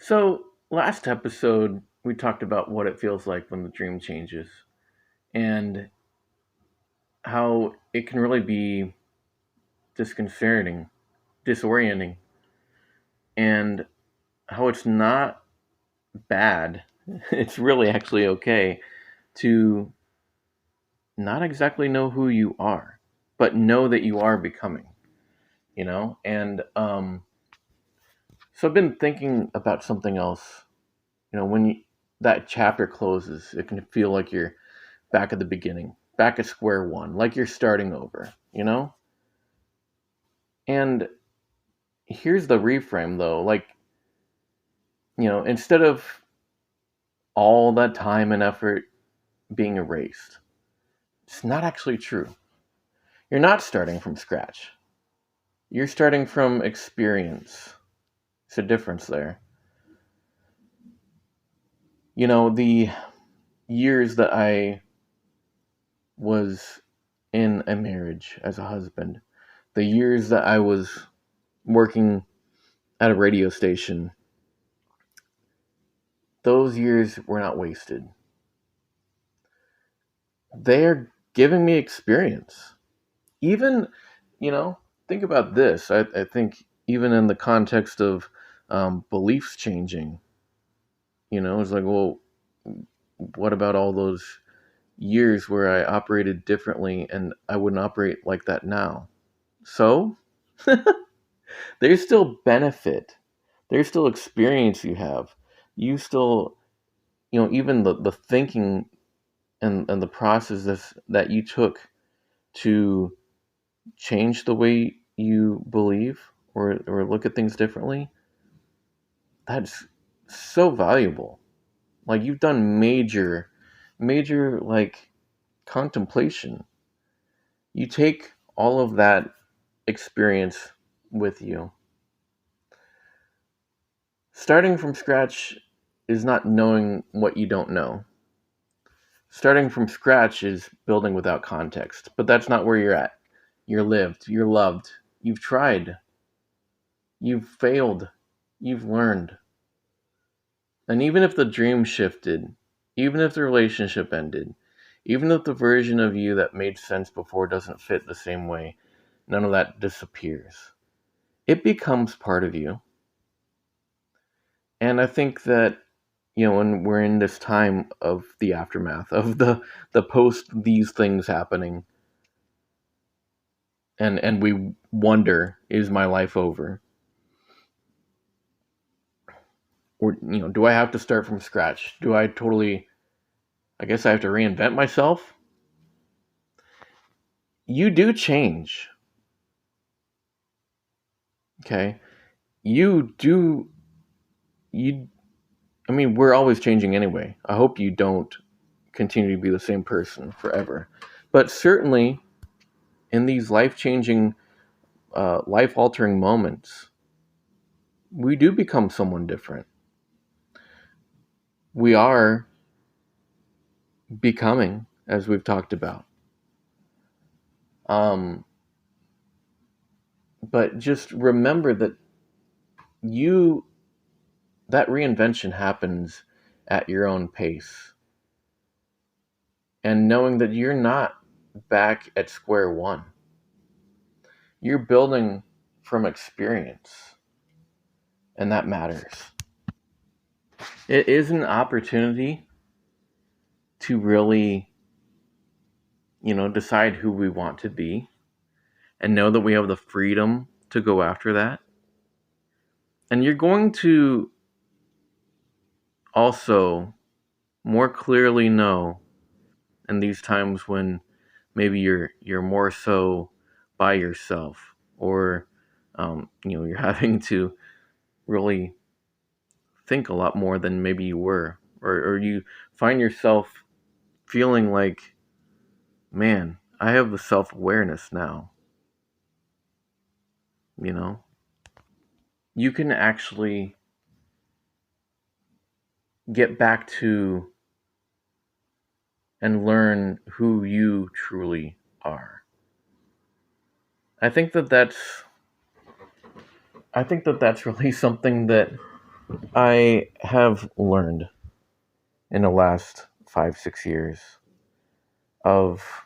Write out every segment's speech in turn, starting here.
So, last episode, we talked about what it feels like when the dream changes and how it can really be disconcerting, disorienting, and how it's not bad. It's really actually okay to not exactly know who you are, but know that you are becoming, you know? So I've been thinking about something else. That chapter closes, it can feel like you're back at the beginning, back at square one, like you're starting over. And here's the reframe though, instead of all that time and effort being erased, it's not actually true. You're not starting from scratch. You're starting from experience. There's a difference there. The years that I was in a marriage as a husband, the years that I was working at a radio station, those years were not wasted. They're giving me experience. Even, you know, think about this. I think even in the context of beliefs changing, it's like, well, what about all those years where I operated differently and I wouldn't operate like that now? So there's still benefit. There's still experience you have. You still, even the thinking and the process that you took to change the way you believe or look at things differently, that's so valuable. Like you've done major like contemplation. You take all of that experience with you. Starting from scratch is not knowing what you don't know. Starting from scratch is building without context, but that's not where you're at. You're lived, you're loved, you've tried, you've failed, you've learned. And even if the dream shifted, even if the relationship ended, even if the version of you that made sense before doesn't fit the same way, none of that disappears. It becomes part of you. And I think that, when we're in this time of the aftermath, of the post these things happening, and we wonder, is my life over? Or, do I have to start from scratch? Do I totally, I guess I have to reinvent myself? You do change, okay? You do, you, I mean, we're always changing anyway. I hope you don't continue to be the same person forever. But certainly, in these life changing, life altering moments, we do become someone different. We are becoming, as we've talked about. Um, but just remember that you that reinvention happens at your own pace, and knowing that you're not back at square one. You're building from experience, and that matters. It is an opportunity to really, decide who we want to be and know that we have the freedom to go after that. And you're going to also more clearly know in these times when maybe you're more so by yourself, or you're having to really think a lot more than maybe you were, or you find yourself feeling like, man, I have the self-awareness now. you know you can actually get back to and learn who you truly are. I think that that's really something that I have learned in the last 5, 6 years of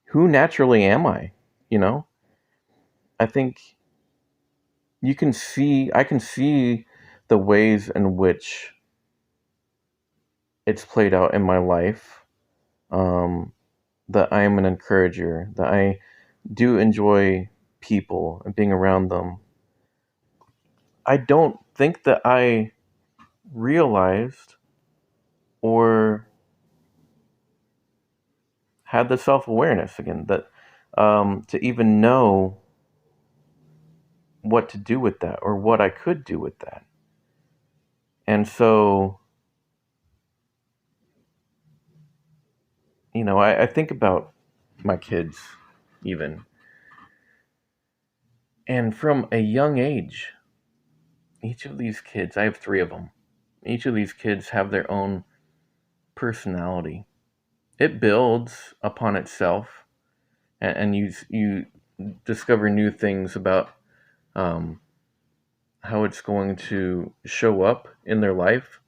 who naturally am I. You know, I think I can see the ways in which it's played out in my life. Um, that I am an encourager, that I do enjoy people and being around them. I don't think that I realized or had the self awareness again that to even know what to do with that or what I could do with that. And so, I think about my kids even. And from a young age, each of these kids, I have three of them, each of these kids have their own personality. It builds upon itself, and you discover new things about um, how it's going to show up in their life.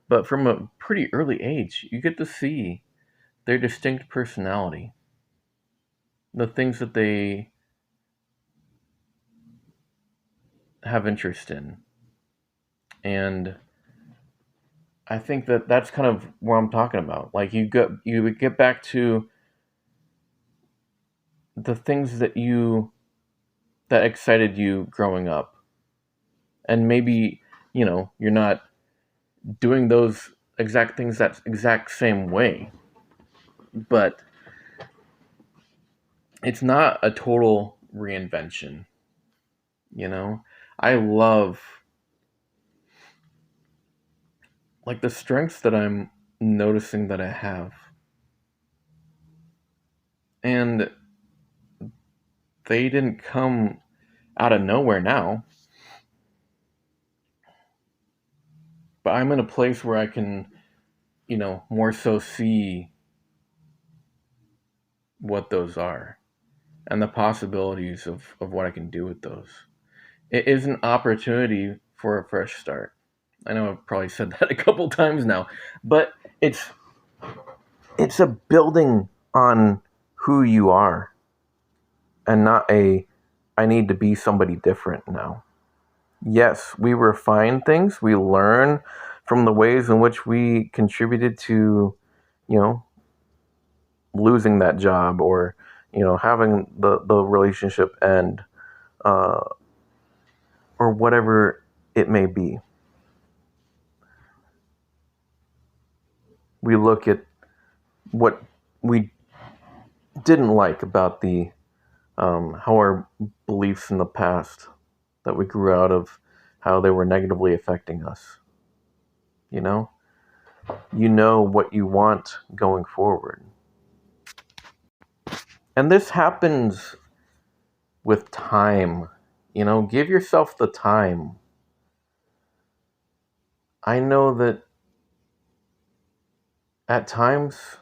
But from a pretty early age, you get to see their distinct personality, the things that they have interest in. And I think that that's kind of what I'm talking about. Like you would get back to the things that excited you growing up. And maybe, you're not doing those exact things that exact same way, but it's not a total reinvention. you know I love like the strengths that I'm noticing that I have, and they didn't come out of nowhere now, but I'm in a place where I can, more so see what those are and the possibilities of what I can do with those. It is an opportunity for a fresh start. I know I've probably said that a couple times now, but it's a building on who you are, and not a I need to be somebody different now. Yes, we refine things, we learn from the ways in which we contributed to, you know, losing that job, or, having the relationship end, uh, or whatever it may be. We look at what we didn't like about the how our beliefs in the past that we grew out of, how they were negatively affecting us. You know, you know what you want going forward, and this happens with time. Give yourself the time. I know that at times,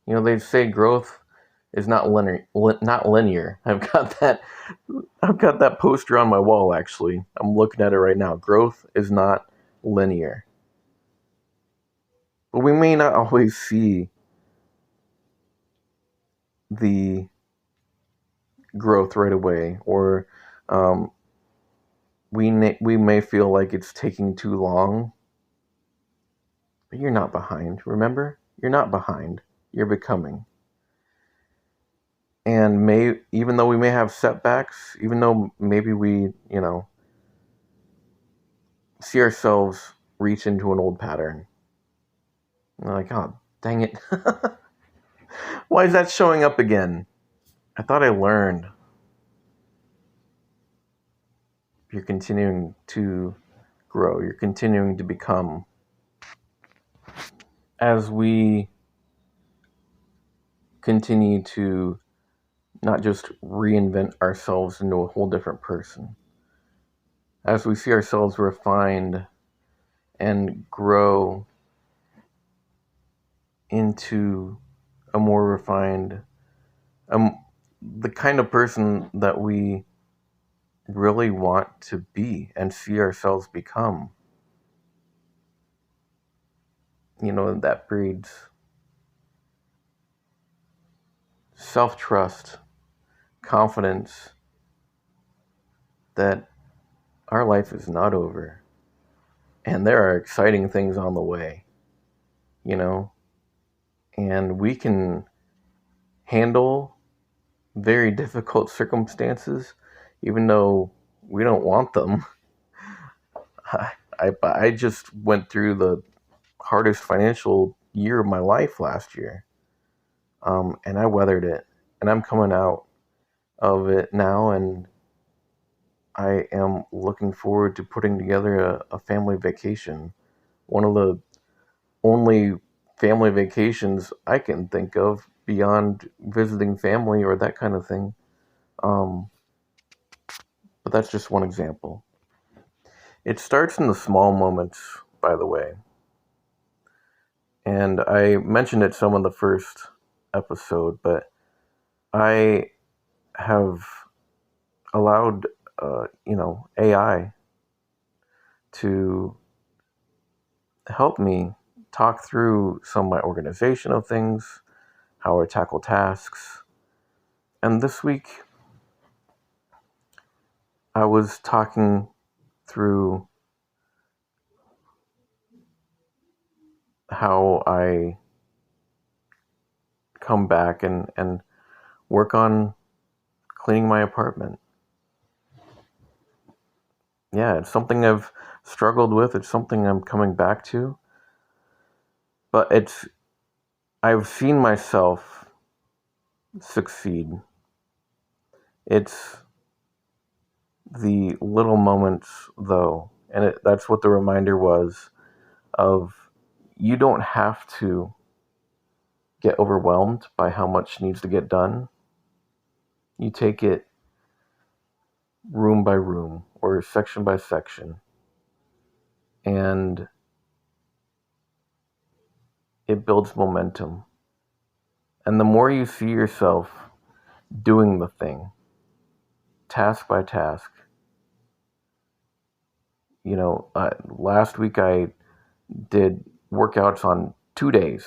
they say growth is not linear. Not linear. I've got that poster on my wall. Actually, I'm looking at it right now. Growth is not linear, but we may not always see the growth right away, or um, we may feel like it's taking too long. But you're not behind. Remember, you're not behind. You're becoming. And even though we may have setbacks, even though maybe we, see ourselves reach into an old pattern, we're like, oh, dang it. Why is that showing up again? I thought I learned. You're continuing to grow. You're continuing to become. As we continue to not just reinvent ourselves into a whole different person, as we see ourselves refined and grow into a more refined, um, the kind of person that we really want to be and see ourselves become. That breeds self-trust, confidence that our life is not over and there are exciting things on the way, you know, and we can handle very difficult circumstances even though we don't want them. I just went through the hardest financial year of my life last year, and I weathered it, and I'm coming out of it now, and I am looking forward to putting together a family vacation. One of the only family vacations I can think of beyond visiting family or that kind of thing. Um, but that's just one example. It starts in the small moments, by the way. And I mentioned it some in the first episode, but I have allowed, AI to help me talk through some of my organizational things, how I tackle tasks. And this week, I was talking through how I come back and work on cleaning my apartment. Yeah, it's something I've struggled with. It's something I'm coming back to. But I've seen myself succeed. It's the little moments, though, and that's what the reminder was of you don't have to get overwhelmed by how much needs to get done. You take it room by room or section by section, and it builds momentum. And the more you see yourself doing the thing, task by task, last week I did workouts on 2 days.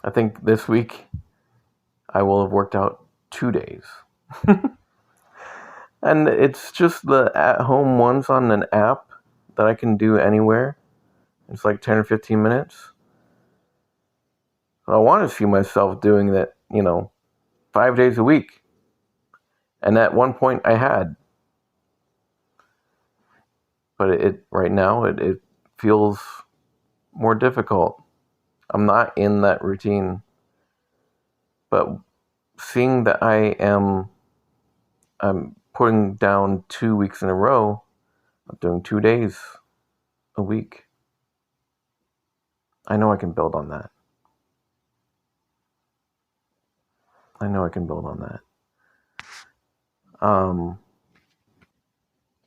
I think this week I will have worked out 2 days. And it's just the at-home ones on an app that I can do anywhere. It's like 10 or 15 minutes. I want to see myself doing that, 5 days a week. And at one point I had. But it right now, it feels more difficult. I'm not in that routine. But seeing that I'm putting down 2 weeks in a row, I'm doing 2 days a week. I know I can build on that.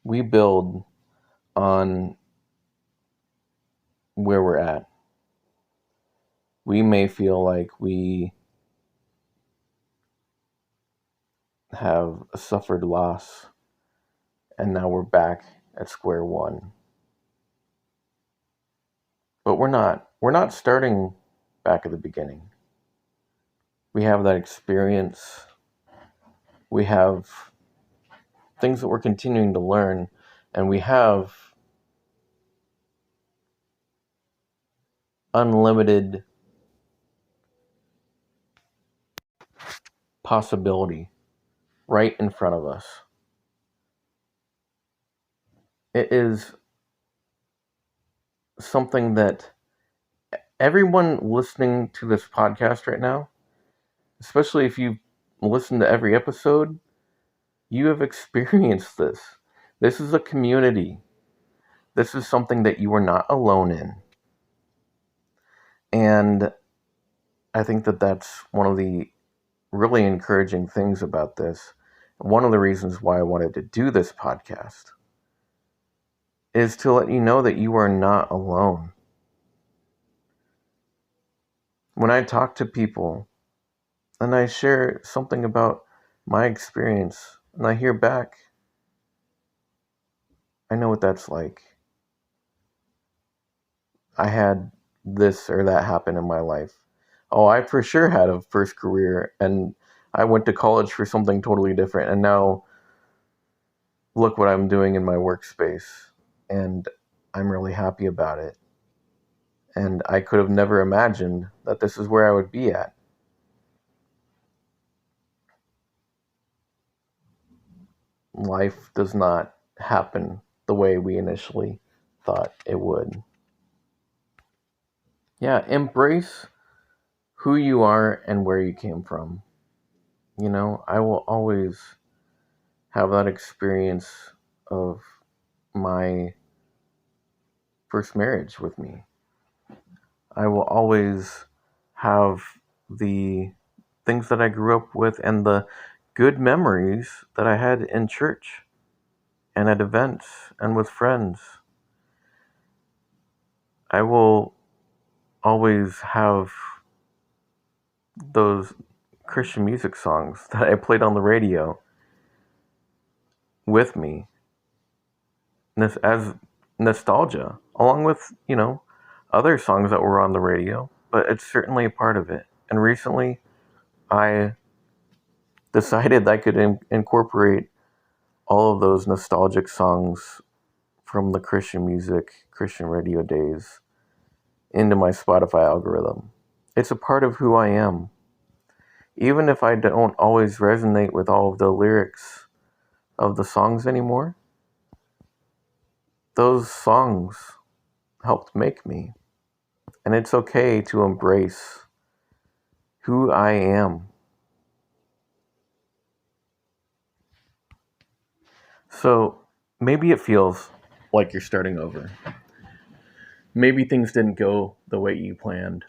We build on where we're at. We may feel like we have suffered loss and now we're back at square one. But we're not. We're not starting back at the beginning. We have that experience. We have things that we're continuing to learn, and we have unlimited possibility right in front of us. It is something that everyone listening to this podcast right now, especially if you listen to every episode, you have experienced this. This is a community. This is something that you are not alone in. And I think that that's one of the really encouraging things about this. One of the reasons why I wanted to do this podcast is to let you know that you are not alone. When I talk to people and I share something about my experience and I hear back, I know what that's like. I had this or that happen in my life. Oh, I for sure had a first career, and I went to college for something totally different, and now look what I'm doing in my workspace, and I'm really happy about it. And I could have never imagined that this is where I would be at. Life does not happen the way we initially thought it would. Yeah, embrace who you are and where you came from. I will always have that experience of my first marriage with me. I will always have the things that I grew up with and the good memories that I had in church and at events and with friends. I will always have those Christian music songs that I played on the radio with me as nostalgia, along with, other songs that were on the radio, but it's certainly a part of it. And recently, I decided I could incorporate all of those nostalgic songs from the Christian radio days into my Spotify algorithm. It's a part of who I am. Even if I don't always resonate with all of the lyrics of the songs anymore, those songs helped make me. And it's okay to embrace who I am. So maybe it feels like you're starting over. Maybe things didn't go the way you planned.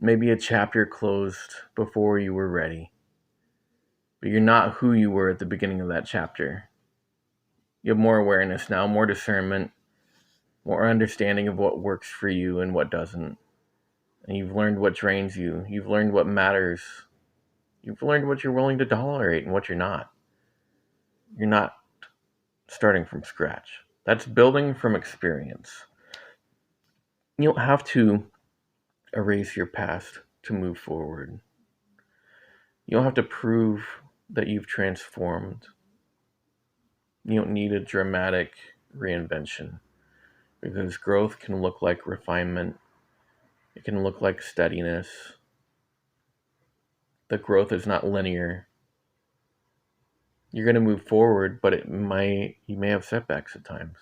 Maybe a chapter closed before you were ready. But you're not who you were at the beginning of that chapter. You have more awareness now, more discernment, more understanding of what works for you and what doesn't. And you've learned what drains you. You've learned what matters. You've learned what you're willing to tolerate and what you're not. You're not starting from scratch. That's building from experience. You don't have to erase your past to move forward. You don't have to prove that you've transformed. You don't need a dramatic reinvention, because growth can look like refinement. It can look like steadiness. The growth is not linear. You're going to move forward, but you may have setbacks at times.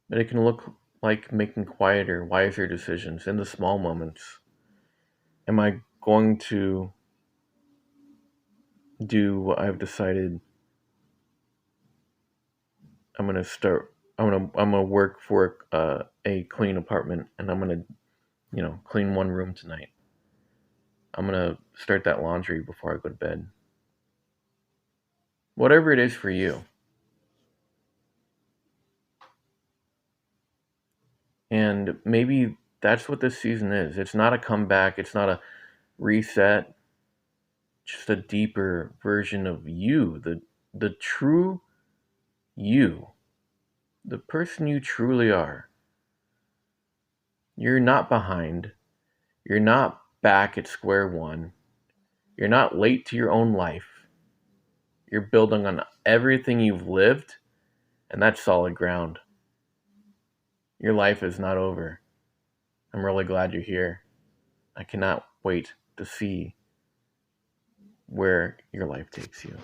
But it can look like making quieter, wiser decisions in the small moments. Am I going to do what I've decided? I'm gonna work for a clean apartment, and I'm gonna, clean one room tonight. I'm gonna start that laundry before I go to bed. Whatever it is for you. And maybe that's what this season is. It's not a comeback, it's not a reset, just a deeper version of you, the true you, the person you truly are. You're not behind. You're not back at square one. You're not late to your own life. You're building on everything you've lived, and that's solid ground. Your life is not over. I'm really glad you're here. I cannot wait to see where your life takes you.